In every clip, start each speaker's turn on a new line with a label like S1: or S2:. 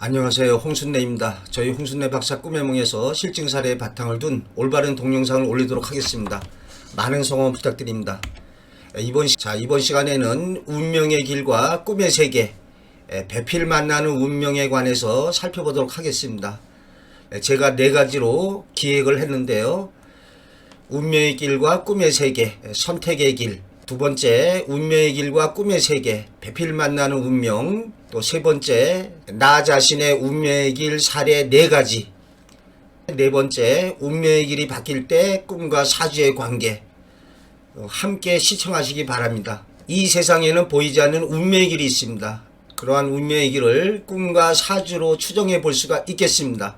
S1: 안녕하세요. 홍순례입니다. 저희 홍순례 박사 꿈의 몽에서 실증 사례에 바탕을 둔 올바른 동영상을 올리도록 하겠습니다. 많은 성원 부탁드립니다. 이번 시간에는 운명의 길과 꿈의 세계, 배필 만나는 운명에 관해서 살펴보도록 하겠습니다. 제가 4가지로 기획을 했는데요. 운명의 길과 꿈의 세계, 선택의 길. 2번째, 운명의 길과 꿈의 세계, 배필 만나는 운명. 또 3번째, 나 자신의 운명의 길 사례 4가지. 4번째, 운명의 길이 바뀔 때 꿈과 사주의 관계. 함께 시청하시기 바랍니다. 이 세상에는 보이지 않는 운명의 길이 있습니다. 그러한 운명의 길을 꿈과 사주로 추정해 볼 수가 있겠습니다.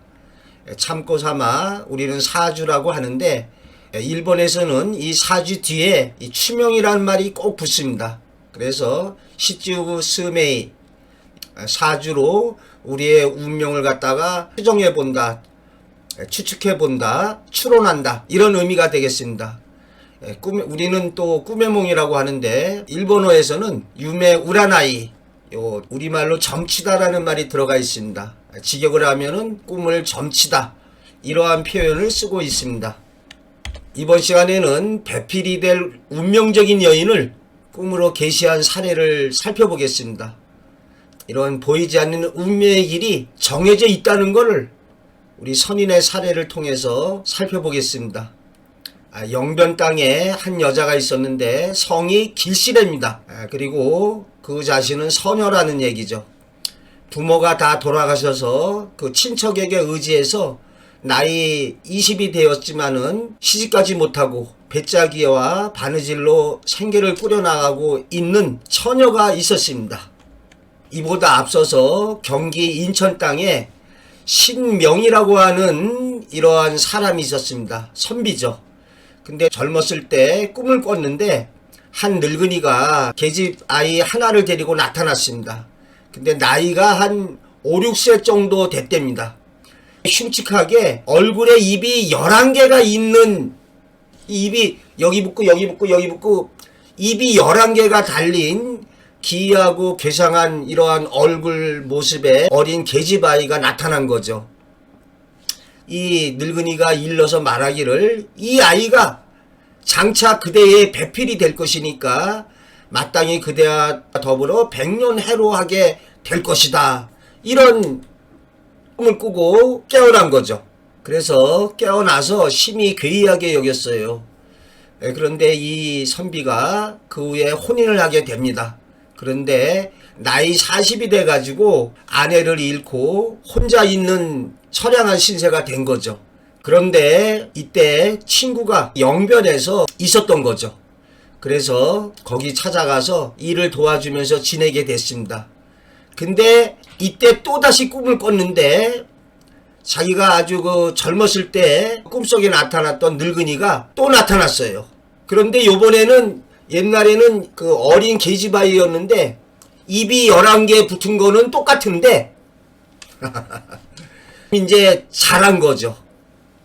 S1: 참고 삼아 우리는 사주라고 하는데, 일본에서는 이 사주 뒤에 이 추명이라는 말이 꼭 붙습니다. 그래서 시즈우 스메이, 사주로 우리의 운명을 갖다가 추정해 본다, 추측해 본다, 추론한다, 이런 의미가 되겠습니다. 우리는 또 꿈의 몽이라고 하는데, 일본어에서는 유메 우라나이, 우리말로 점치다라는 말이 들어가 있습니다. 직역을 하면은 꿈을 점치다, 이러한 표현을 쓰고 있습니다. 이번 시간에는 배필이 될 운명적인 여인을 꿈으로 계시한 사례를 살펴보겠습니다. 이런 보이지 않는 운명의 길이 정해져 있다는 것을 우리 선인의 사례를 통해서 살펴보겠습니다. 영변 땅에 한 여자가 있었는데 성이 길시래입니다. 그리고 그 자신은 서녀라는 얘기죠. 부모가 다 돌아가셔서 그 친척에게 의지해서 나이 20이 되었지만은 시집가지 못하고 배짜기와 바느질로 생계를 꾸려나가고 있는 처녀가 있었습니다. 이보다 앞서서 경기 인천 땅에 신명이라고 하는 이러한 사람이 있었습니다. 선비죠. 근데 젊었을 때 꿈을 꿨는데 한 늙은이가 계집 아이 하나를 데리고 나타났습니다. 근데 나이가 한 5, 6세 정도 됐답니다. 흉측하게 얼굴에 입이 11개가 있는, 입이 여기 붙고 여기 붙고 여기 붙고 입이 11개가 달린 기이하고 괴상한 이러한 얼굴 모습의 어린 계집아이가 나타난 거죠. 이 늙은이가 일러서 말하기를, 이 아이가 장차 그대의 배필이 될 것이니까 마땅히 그대와 더불어 백년해로하게 될 것이다, 이런 꿈을 꾸고 깨어난 거죠. 그래서 깨어나서 심히 괴이하게 여겼어요. 그런데 이 선비가 그 후에 혼인을 하게 됩니다. 그런데 나이 40이 돼가지고 아내를 잃고 혼자 있는 처량한 신세가 된 거죠. 그런데 이때 친구가 영변에서 있었던 거죠. 그래서 거기 찾아가서 일을 도와주면서 지내게 됐습니다. 근데 이때 또다시 꿈을 꿨는데, 자기가 아주 젊었을 때 꿈속에 나타났던 늙은이가 또 나타났어요. 그런데 요번에는, 옛날에는 그 어린 계집아이였는데 입이 11개 붙은 거는 똑같은데 이제 자란 거죠.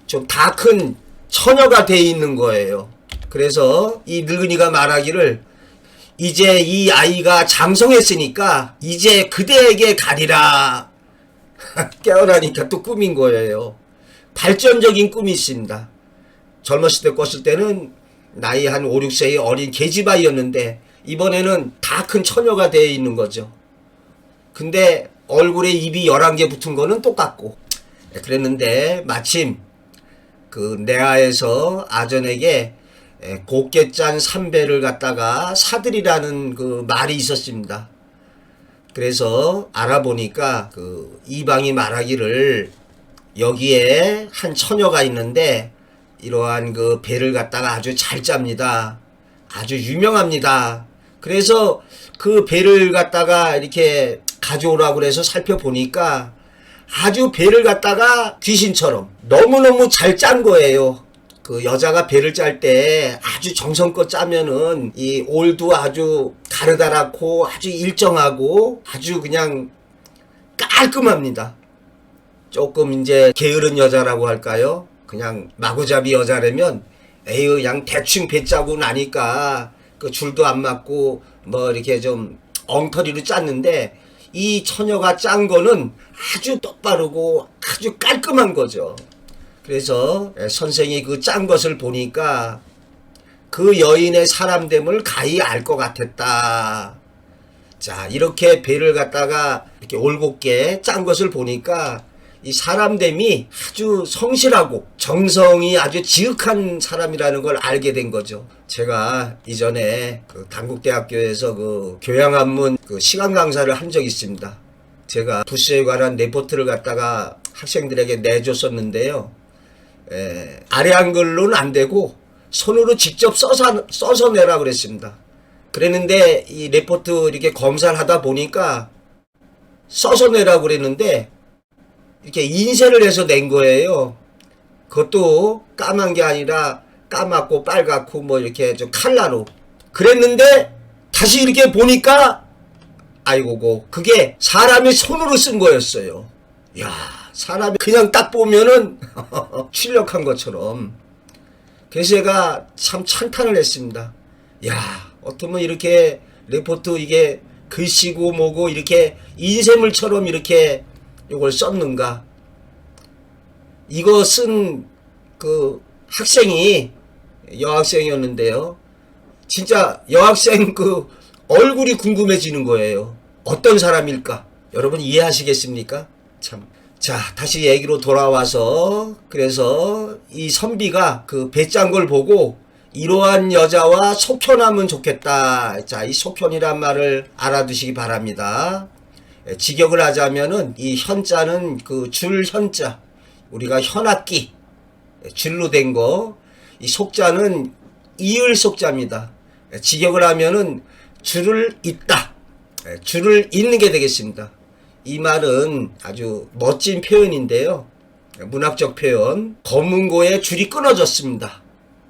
S1: 좀 다 큰 처녀가 돼 있는 거예요. 그래서 이 늙은이가 말하기를, 이제 이 아이가 장성했으니까 이제 그대에게 가리라. 깨어나니까 또 꿈인 거예요. 발전적인 꿈이 있습니다. 젊었을 때 꿨을 때는 나이 한 5, 6세의 어린 계집아이였는데 이번에는 다 큰 처녀가 되어 있는 거죠. 근데 얼굴에 입이 11개 붙은 거는 똑같고. 그랬는데 마침 그 내하에서 아전에게 곱게 짠 삼배를 갖다가 사들이라는 그 말이 있었습니다. 그래서 알아보니까 그 이방이 말하기를, 여기에 한 처녀가 있는데 이러한 그 배를 갖다가 아주 잘 짭니다. 아주 유명합니다. 그래서 그 배를 갖다가 이렇게 가져오라고 그래서 살펴보니까 아주 배를 갖다가 귀신처럼 너무너무 잘 짠 거예요. 그 여자가 배를 짤 때 아주 정성껏 짜면은 이 올도 아주 가르다랗고 아주 일정하고 아주 그냥 깔끔합니다. 조금 이제 게으른 여자라고 할까요? 그냥 마구잡이 여자라면 에이 그냥 대충 배 짜고 나니까 그 줄도 안 맞고 뭐 이렇게 좀 엉터리로 짰는데, 이 처녀가 짠 거는 아주 똑바르고 아주 깔끔한 거죠. 그래서 선생이 그 짠 것을 보니까 그 여인의 사람됨을 가히 알 것 같았다. 자, 이렇게 배를 갖다가 이렇게 올곧게 짠 것을 보니까 이 사람됨이 아주 성실하고 정성이 아주 지극한 사람이라는 걸 알게 된 거죠. 제가 이전에 그 단국대학교에서 그 교양학문 그 시간 강사를 한 적이 있습니다. 제가 부스에 관한 레포트를 갖다가 학생들에게 내줬었는데요. 아래 한글로는 안 되고 손으로 직접 써서 내라 그랬습니다. 그랬는데 이 레포트 이렇게 검사를 하다 보니까 써서 내라고 그랬는데 이렇게 인쇄를 해서 낸 거예요. 그것도 까만 게 아니라 까맣고 빨갛고 뭐 이렇게 좀 칼라로 그랬는데 다시 이렇게 보니까 아이고고 그게 사람이 손으로 쓴 거였어요. 야, 사람이 그냥 딱 보면은 출력한 것처럼. 그래서 제가 참 찬탄을 했습니다. 야, 어쩌면 이렇게 레포트 이게 글씨고 뭐고 이렇게 인쇄물처럼 이렇게 이걸 썼는가. 이거 쓴 그 학생이 여학생이었는데요. 진짜 여학생 그 얼굴이 궁금해지는 거예요. 어떤 사람일까? 여러분 이해하시겠습니까? 참. 자, 다시 얘기로 돌아와서 그래서 이 선비가 그 배 짠 걸 보고 이러한 여자와 속현하면 좋겠다. 자, 이 속현이란 말을 알아두시기 바랍니다. 직역을 하자면은 이 현자는 그 줄 현자, 우리가 현악기 줄로 된 거, 이 속자는 이을 속자입니다. 직역을 하면은 줄을 잇다, 줄을 잇는 게 되겠습니다. 이 말은 아주 멋진 표현인데요. 문학적 표현. 검은고에 줄이 끊어졌습니다.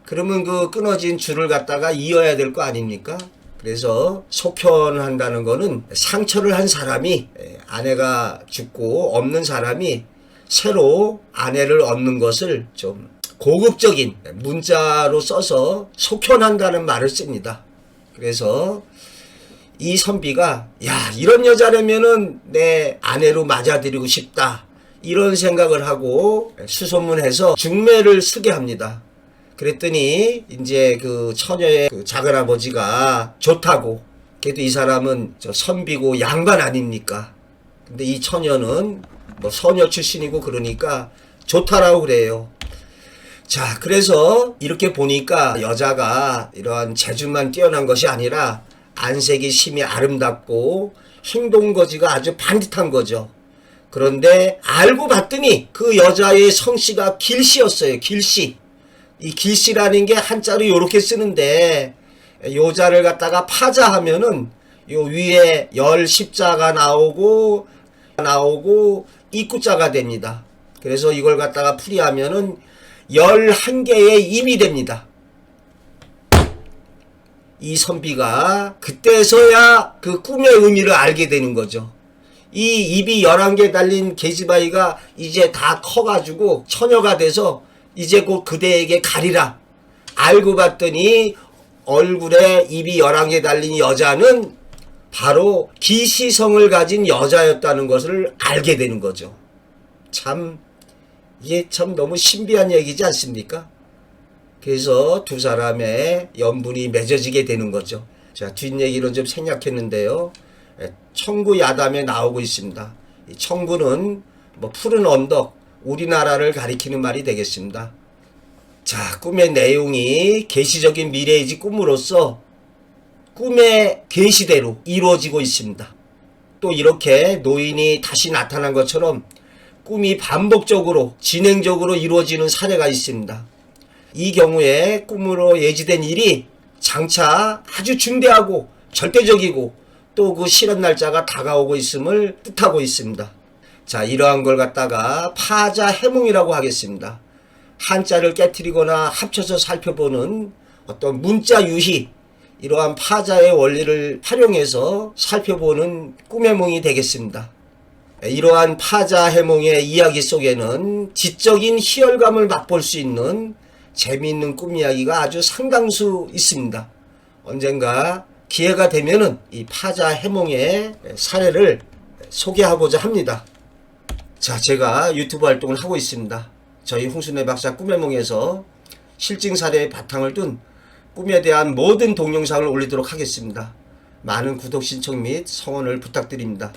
S1: 그러면 그 끊어진 줄을 갖다가 이어야 될 거 아닙니까? 그래서 속현한다는 거는 상처를 한 사람이, 아내가 죽고 없는 사람이 새로 아내를 얻는 것을 좀 고급적인 문자로 써서 속현한다는 말을 씁니다. 그래서 이 선비가 야, 이런 여자라면은 내 아내로 맞아들이고 싶다, 이런 생각을 하고 수소문해서 중매를 쓰게 합니다. 그랬더니 이제 그 처녀의 그 작은아버지가 좋다고. 그래도 이 사람은 저 선비고 양반 아닙니까? 근데 이 처녀는 뭐 소녀 출신이고 그러니까 좋다라고 그래요. 자, 그래서 이렇게 보니까 여자가 이러한 재주만 뛰어난 것이 아니라 안색이 심히 아름답고 행동거지가 아주 반듯한 거죠. 그런데 알고 봤더니 그 여자의 성씨가 길씨였어요. 길씨. 이 길씨라는 게 한자로 이렇게 쓰는데 요자를 갖다가 파자하면은 요 위에 열 십자가 나오고 입구자가 됩니다. 그래서 이걸 갖다가 풀이하면은 11개의 입이 됩니다. 이 선비가 그때서야 그 꿈의 의미를 알게 되는 거죠. 이 입이 11개 달린 계집아이가 이제 다 커가지고 처녀가 돼서 이제 곧 그대에게 가리라. 알고 봤더니 얼굴에 입이 11개 달린 여자는 바로 기시성을 가진 여자였다는 것을 알게 되는 거죠. 참, 이게 참 너무 신비한 얘기지 않습니까? 그래서 두 사람의 연분이 맺어지게 되는 거죠. 자, 뒷얘기는 좀 생략했는데요. 청구 야담에 나오고 있습니다. 이 청구는 뭐 푸른 언덕, 우리나라를 가리키는 말이 되겠습니다. 자, 꿈의 내용이 계시적인 미래의지 꿈으로서 꿈의 계시대로 이루어지고 있습니다. 또 이렇게 노인이 다시 나타난 것처럼 꿈이 반복적으로 진행적으로 이루어지는 사례가 있습니다. 이 경우에 꿈으로 예지된 일이 장차 아주 중대하고 절대적이고 또 그 실현 날짜가 다가오고 있음을 뜻하고 있습니다. 자, 이러한 걸 갖다가 파자 해몽이라고 하겠습니다. 한자를 깨트리거나 합쳐서 살펴보는 어떤 문자 유희, 이러한 파자의 원리를 활용해서 살펴보는 꿈해몽이 되겠습니다. 이러한 파자 해몽의 이야기 속에는 지적인 희열감을 맛볼 수 있는 재미있는 꿈 이야기가 아주 상당수 있습니다. 언젠가 기회가 되면은 이 파자 해몽의 사례를 소개하고자 합니다. 자, 제가 유튜브 활동을 하고 있습니다. 저희 홍순례 박사 꿈의 몽에서 실증 사례의 바탕을 둔 꿈에 대한 모든 동영상을 올리도록 하겠습니다. 많은 구독 신청 및 성원을 부탁드립니다.